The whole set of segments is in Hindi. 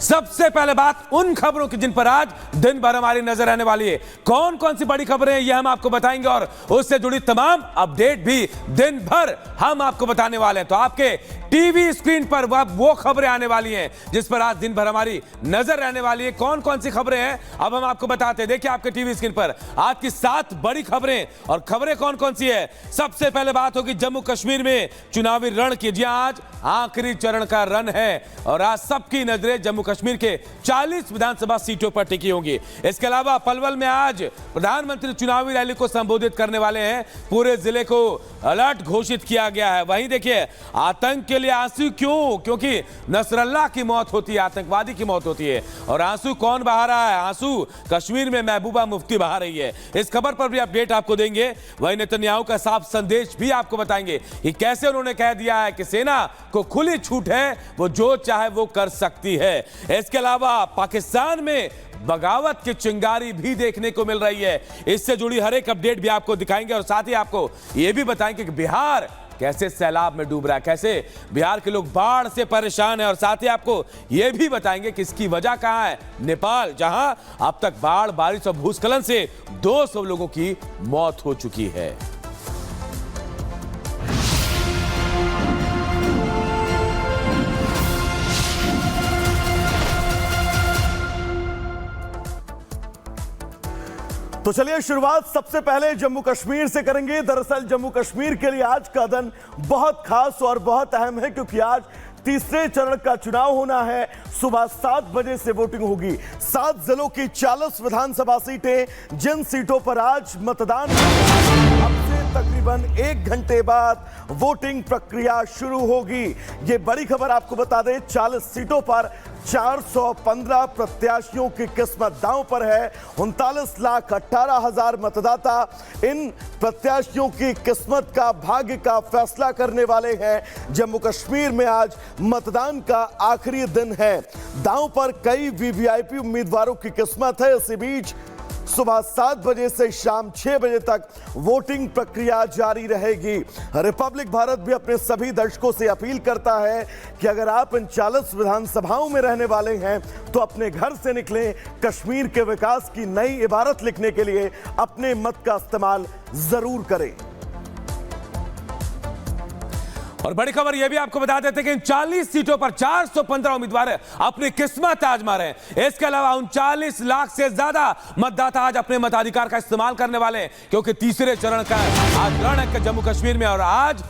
सबसे पहले बात उन खबरों की जिन पर आज दिन भर हमारी नजर रहने वाली है। कौन कौन सी बड़ी खबरें हैं, यह हम आपको बताएंगे और उससे जुड़ी तमाम अपडेट भी दिन भर हम आपको बताने वाले हैं। तो आपके टीवी स्क्रीन पर वो खबरें आने वाली हैं जिस पर आज दिन भर हमारी नजर रहने वाली है। कौन कौन सी खबरें हैं अब हम आपको बताते हैं। देखिए आपके टीवी स्क्रीन पर आज की 7 बड़ी खबरें, और खबरें कौन कौन सी है। सबसे पहले बात होगी जम्मू कश्मीर में चुनावी रण की। जी आज आखिरी चरण का रण है और आज सबकी नजरें जम्मू कश्मीर के 40 विधानसभा सीटों पर टिकी होंगी। इसके अलावा पलवल में आज प्रधानमंत्री चुनावी रैली को संबोधित करने वाले हैं। पूरे जिले को अलर्ट घोषित किया गया है। वहीं देखिए आतंक के लिए आंसू क्यों, क्योंकि नसरल्लाह की मौत होती है, आतंकवादी की मौत होती है। और आंसू कौन बहा रहा है? आंसू कश्मीर में महबूबा मुफ्ती बहा रही है। इस खबर पर भी अपडेट आपको देंगे। वहीं नेतन्याहू का साफ संदेश भी आपको बताएंगे कि कैसे उन्होंने कह दिया है कि सेना को खुली छूट है, वो जो चाहे वो कर सकती है। इसके अलावा पाकिस्तान में बगावत की चिंगारी भी देखने को मिल रही है। इससे जुड़ी हर एक अपडेट भी आपको दिखाएंगे और साथ ही आपको यह भी बताएंगे कि बिहार कैसे सैलाब में डूब रहा है, कैसे बिहार के लोग बाढ़ से परेशान हैं। और साथ ही आपको यह भी बताएंगे कि इसकी वजह कहां है। नेपाल, जहां अब तक बाढ़, बारिश और भूस्खलन से 200 लोगों की मौत हो चुकी है। तो चलिए शुरुआत सबसे पहले जम्मू कश्मीर से करेंगे। दरअसल जम्मू कश्मीर के लिए आज का दिन बहुत खास और बहुत अहम है क्योंकि आज तीसरे चरण का चुनाव होना है। सुबह 7 बजे से वोटिंग होगी। 7 जिलों की 40 विधानसभा सीटें, जिन सीटों पर आज मतदान अब से तकरीबन 1 घंटे बाद वोटिंग प्रक्रिया शुरू होगी। ये बड़ी खबर आपको बता दें, 40 सीटों पर 415 प्रत्याशियों की किस्मत दांव पर है। 39,18,000 मतदाता इन प्रत्याशियों की किस्मत का, भाग्य का फैसला करने वाले हैं। जम्मू कश्मीर में आज मतदान का आखिरी दिन है। दांव पर कई वीवीआईपी उम्मीदवारों की किस्मत है। इसी बीच सुबह 7 बजे से शाम 6 बजे तक वोटिंग प्रक्रिया जारी रहेगी। रिपब्लिक भारत भी अपने सभी दर्शकों से अपील करता है कि अगर आप इन 40 विधानसभाओं में रहने वाले हैं तो अपने घर से निकलें। कश्मीर के विकास की नई इबारत लिखने के लिए अपने मत का इस्तेमाल जरूर करें। और बड़ी खबर यह भी आपको बता देते हैं कि इन 40 सीटों पर 415 उम्मीदवार अपनी किस्मत आजमा रहे हैं। इसके अलावा 39 लाख से ज्यादा मतदाता आज अपने मताधिकार का इस्तेमाल करने वाले हैं क्योंकि तीसरे चरण का आज रण है जम्मू कश्मीर में। और आज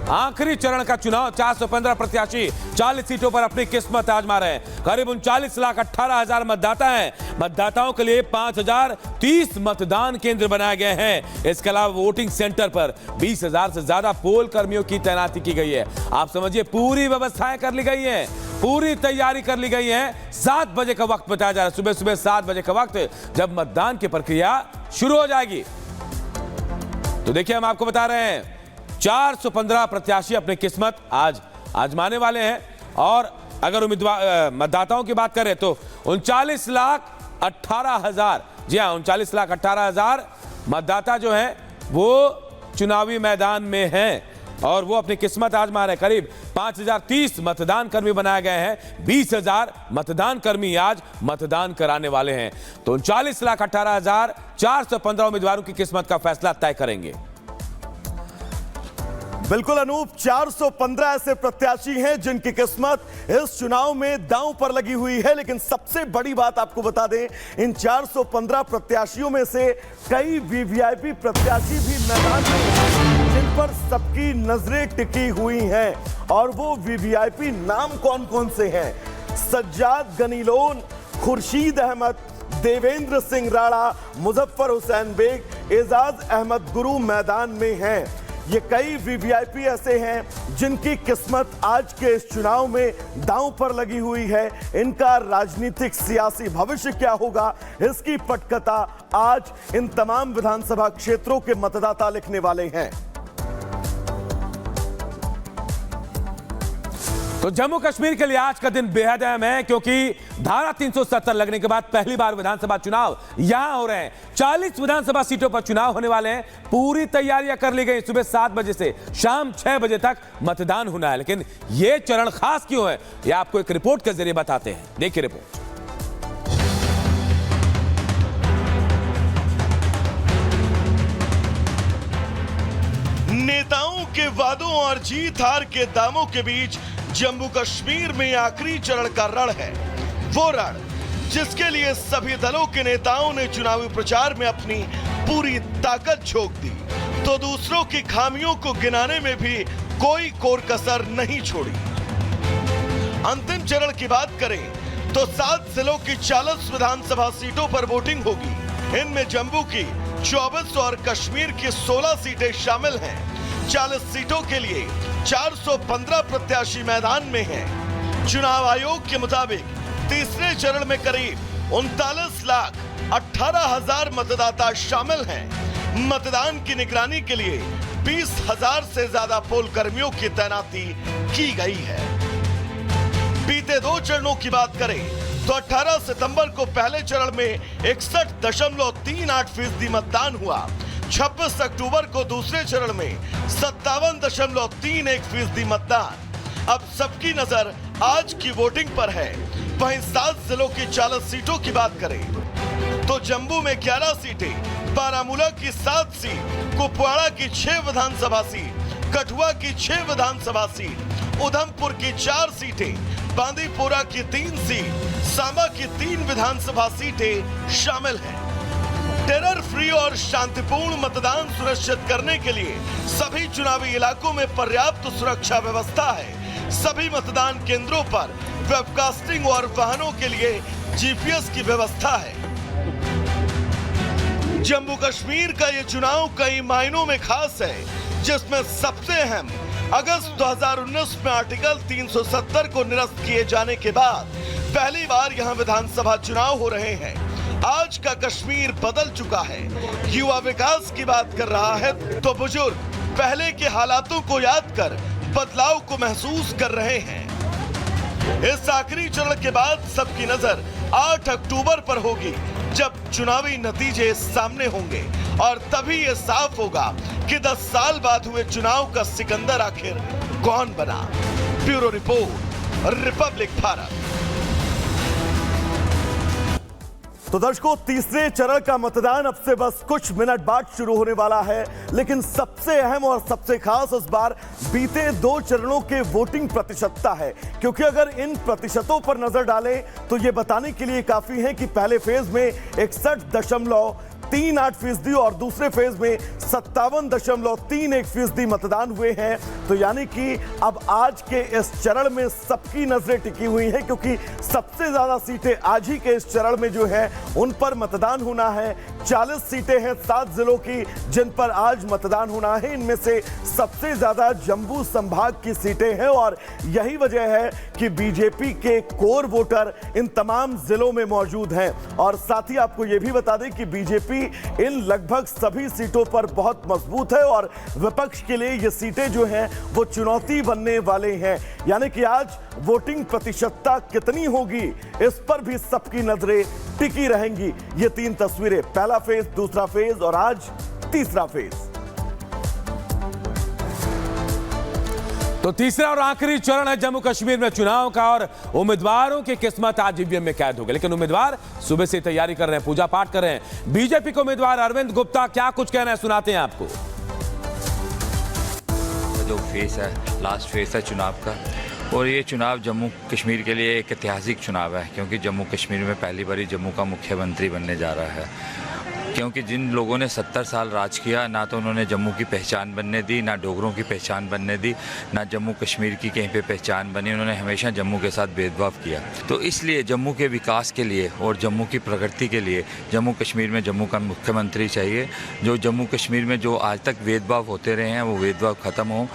आखिरी चरण का चुनाव, 415 प्रत्याशी 40 सीटों पर अपनी किस्मत आजमा रहे हैं। करीब 39,18,000 मतदाता हैं। मतदाताओं के लिए 5,030 मतदान केंद्र बनाए गए हैं। इसके अलावा वोटिंग सेंटर पर 20,000 से ज्यादा पोल कर्मियों की तैनाती की गई है। आप समझिए पूरी व्यवस्थाएं कर ली गई हैं, पूरी तैयारी कर ली गई है। 7 बजे का वक्त बताया जा रहा है, सुबह 7 बजे का वक्त जब मतदान की प्रक्रिया शुरू हो जाएगी। तो देखिए हम आपको बता रहे हैं 415 प्रत्याशी अपनी किस्मत आज आजमाने वाले हैं। और अगर उम्मीदवार मतदाताओं की बात करें तो 39,18,000, जी हाँ 39,18,000 मतदाता जो हैं वो चुनावी मैदान में हैं और वो अपनी किस्मत आजमा रहे हैं। करीब 5,030 मतदान कर्मी बनाए गए हैं। 20,000 मतदान कर्मी आज मतदान कराने वाले हैं। तो 39,18,415 उम्मीदवारों की किस्मत का फैसला तय करेंगे। बिल्कुल अनूप, 415 ऐसे प्रत्याशी हैं जिनकी किस्मत इस चुनाव में दांव पर लगी हुई है। लेकिन सबसे बड़ी बात आपको बता दें, इन 415 प्रत्याशियों में से कई वीवीआईपी प्रत्याशी भी मैदान में हैं जिन पर सबकी नजरें टिकी हुई हैं। और वो वीवीआईपी नाम कौन कौन से हैं? सज्जाद गनी लोन, खुर्शीद अहमद, देवेंद्र सिंह राणा, मुजफ्फर हुसैन बेग, एजाज अहमद गुरु मैदान में हैं। ये कई वीवीआईपी ऐसे हैं जिनकी किस्मत आज के इस चुनाव में दांव पर लगी हुई है। इनका राजनीतिक सियासी भविष्य क्या होगा, इसकी पटकथा आज इन तमाम विधानसभा क्षेत्रों के मतदाता लिखने वाले हैं। तो जम्मू कश्मीर के लिए आज का दिन बेहद अहम है, क्योंकि धारा 370 लगने के बाद पहली बार विधानसभा चुनाव यहां हो रहे हैं। 40 विधानसभा सीटों पर चुनाव होने वाले हैं। पूरी तैयारियां कर ली गई। सुबह 7 बजे से शाम 6 बजे तक मतदान होना है। लेकिन यह चरण खास क्यों है, यह आपको एक रिपोर्ट के जरिए बताते हैं। देखिए रिपोर्ट। नेताओं के वादों और जीत हार के दामों के बीच जम्मू कश्मीर में आखिरी चरण का रण है। वो रण जिसके लिए सभी दलों के नेताओं ने चुनावी प्रचार में अपनी पूरी ताकत झोंक दी, तो दूसरों की खामियों को गिनाने में भी कोई कोर कसर नहीं छोड़ी। अंतिम चरण की बात करें तो 7 जिलों की 40 विधानसभा सीटों पर वोटिंग होगी। इनमें जम्मू की 24 और कश्मीर की 16 सीटें शामिल हैं। 40 सीटों के लिए 415 प्रत्याशी मैदान में हैं। चुनाव आयोग के मुताबिक तीसरे चरण में करीब 39,18,000 मतदाता शामिल हैं। मतदान की निगरानी के लिए 20,000 से ज्यादा पोल कर्मियों की तैनाती की गई है। बीते 2 चरणों की बात करें तो 18 सितंबर को पहले चरण में 61.38% मतदान हुआ। 26 अक्टूबर को दूसरे चरण में 57.31% मतदान। अब सबकी नजर आज की वोटिंग पर है। वहीं 7 जिलों की 40 सीटों की बात करें तो जम्मू में 11 सीटें, बारामूला की 7 सीट, कुपवाड़ा की 6 विधानसभा सीट, कठुआ की 6 विधानसभा सीट, उधमपुर की 4 सीटें, बांदीपोरा की 3 सीट, सांबा की 3 विधानसभा सीटें शामिल हैं। टेरर फ्री और शांतिपूर्ण मतदान सुनिश्चित करने के लिए सभी चुनावी इलाकों में पर्याप्त सुरक्षा व्यवस्था है। सभी मतदान केंद्रों पर वेबकास्टिंग और वाहनों के लिए जीपीएस की व्यवस्था है। जम्मू कश्मीर का ये चुनाव कई मायनों में खास है, जिसमें सबसे अहम अगस्त 2019 में आर्टिकल 370 को निरस्त किए जाने के बाद पहली बार यहां विधानसभा चुनाव हो रहे हैं। आज का कश्मीर बदल चुका है। युवा विकास की बात कर रहा है तो बुजुर्ग पहले के हालातों को याद कर बदलाव को महसूस कर रहे हैं। इस आखिरी चरण के बाद सबकी नजर 8 अक्टूबर पर होगी, जब चुनावी नतीजे सामने होंगे और तभी ये साफ होगा कि 10 साल बाद हुए चुनाव का सिकंदर आखिर कौन बना। Bureau report, Republic Bharat. तो दर्शकों, तीसरे चरण का मतदान अब से बस कुछ मिनट बाद शुरू होने वाला है। लेकिन सबसे अहम और सबसे खास इस बार बीते 2 चरणों के वोटिंग प्रतिशतता है, क्योंकि अगर इन प्रतिशतों पर नजर डालें तो ये बताने के लिए काफी है कि पहले फेज में 61.38% और दूसरे फेज में 57.31% मतदान हुए हैं। तो यानी कि अब आज के इस चरण में सबकी नजरें टिकी हुई हैं, क्योंकि सबसे ज्यादा सीटें आज ही के इस चरण में जो है उन पर मतदान होना है। 40 सीटें हैं 7 जिलों की जिन पर आज मतदान होना है। इनमें से सबसे ज्यादा जम्मू संभाग की सीटें हैं और यही वजह है कि बीजेपी के कोर वोटर इन तमाम जिलों में मौजूद हैं। और साथ ही आपको यह भी बता दें कि बीजेपी इन लगभग सभी सीटों पर बहुत मजबूत है और विपक्ष के लिए ये सीटें जो हैं वो चुनौती बनने वाले हैं। यानी कि आज वोटिंग प्रतिशतता कितनी होगी इस पर भी सबकी नजरें टिकी रहेंगी। ये 3 तस्वीरें, पहला फेज, दूसरा फेज और आज तीसरा फेज। तो तीसरा और आखिरी चरण है जम्मू कश्मीर में चुनाव का और उम्मीदवारों की किस्मत आज ईवीएम में कैद हो गई। लेकिन उम्मीदवार सुबह से तैयारी कर रहे हैं, पूजा पाठ कर रहे हैं। बीजेपी के उम्मीदवार अरविंद गुप्ता क्या कुछ कहना है, सुनाते हैं आपको। जो फेस है, लास्ट फेस है चुनाव का, और ये चुनाव जम्मू कश्मीर के लिए एक ऐतिहासिक चुनाव है, क्योंकि जम्मू कश्मीर में पहली बार जम्मू का मुख्यमंत्री बनने जा रहा है। क्योंकि जिन लोगों ने 70 साल राज किया, ना तो उन्होंने जम्मू की पहचान बनने दी, ना डोगरों की पहचान बनने दी, ना जम्मू कश्मीर की कहीं पे पहचान बनी। उन्होंने हमेशा जम्मू के साथ भेदभाव किया। तो इसलिए जम्मू के विकास के लिए और जम्मू की प्रगति के लिए जम्मू कश्मीर में जम्मू का मुख्यमंत्री चाहिए, जो जम्मू कश्मीर में जो आज तक भेदभाव होते रहे हैं वो भेदभाव खत्म हो।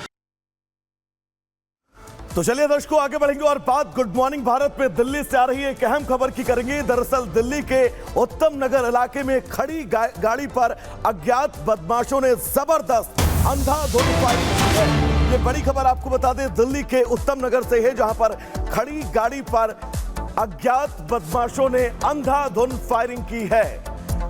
तो चलिए दर्शकों, आगे बढ़ेंगे और बात गुड मॉर्निंग भारत में दिल्ली से आ रही एक अहम खबर की करेंगे। दरअसल दिल्ली के उत्तम नगर इलाके में खड़ी गाड़ी पर अज्ञात बदमाशों ने जबरदस्त अंधाधुंध फायरिंग की है। ये बड़ी खबर आपको बता दें दिल्ली के उत्तम नगर से है, जहां पर खड़ी गाड़ी पर अज्ञात बदमाशों ने अंधाधुंध फायरिंग की है।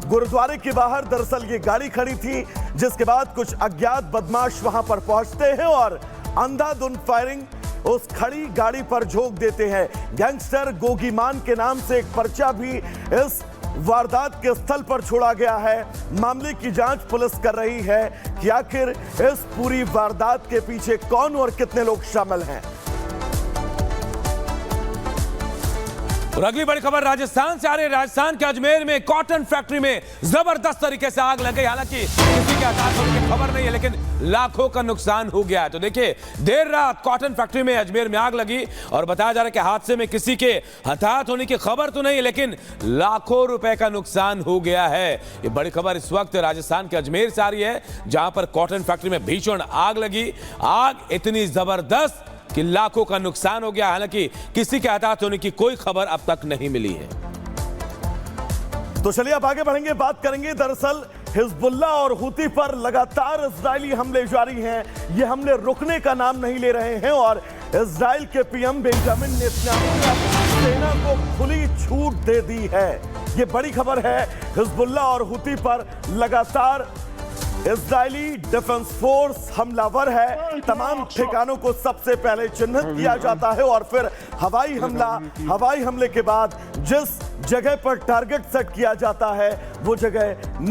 गुरुद्वारे के बाहर दरअसल ये गाड़ी खड़ी थी, जिसके बाद कुछ अज्ञात बदमाश वहां पर पहुंचते हैं और अंधाधुंध फायरिंग उस खड़ी गाड़ी पर झोंक देते हैं। गैंगस्टर गोगी मान के नाम से एक पर्चा भी इस वारदात के स्थल पर छोड़ा गया है। मामले की जांच पुलिस कर रही है कि आखिर इस पूरी वारदात के पीछे कौन और कितने लोग शामिल हैं। और अगली बड़ी खबर राजस्थान से आ रही है। राजस्थान के अजमेर में कॉटन फैक्ट्री में जबरदस्त तरीके से आग लग गई। हालांकि किसी के हताहत होने की खबर नहीं है, लेकिन लाखों का नुकसान हो गया है। तो देखिए, देर रात कॉटन फैक्ट्री में अजमेर में आग लगी और बताया जा रहा है कि हादसे में किसी के हताहत होने की खबर तो नहीं है, लेकिन लाखों रुपए का नुकसान हो गया है। ये बड़ी खबर इस वक्त राजस्थान के अजमेर से आ रही है, जहां पर कॉटन फैक्ट्री में भीषण आग लगी। आग इतनी जबरदस्त कि लाखों का नुकसान हो गया। हालांकि किसी के हताहत होने की कोई खबर अब तक नहीं मिली है। तो चलिए अब आगे बढ़ेंगे, बात करेंगे। दरअसल हिजबुल्लाह और हुती पर लगातार इजरायली हमले जारी हैं। ये हमले रुकने का नाम नहीं ले रहे हैं और इजराइल के पीएम बेंजामिन नेतन्याहू ने सेना को खुली छूट दे दी है। ये बड़ी खबर है। हिजबुल्लाह और हुती पर लगातार इजरायली डिफेंस फोर्स हमलावर है। तमाम ठिकानों को सबसे पहले चिन्हित किया जाता है और फिर हवाई हमले के बाद जिस जगह पर टारगेट सेट किया जाता है वो जगह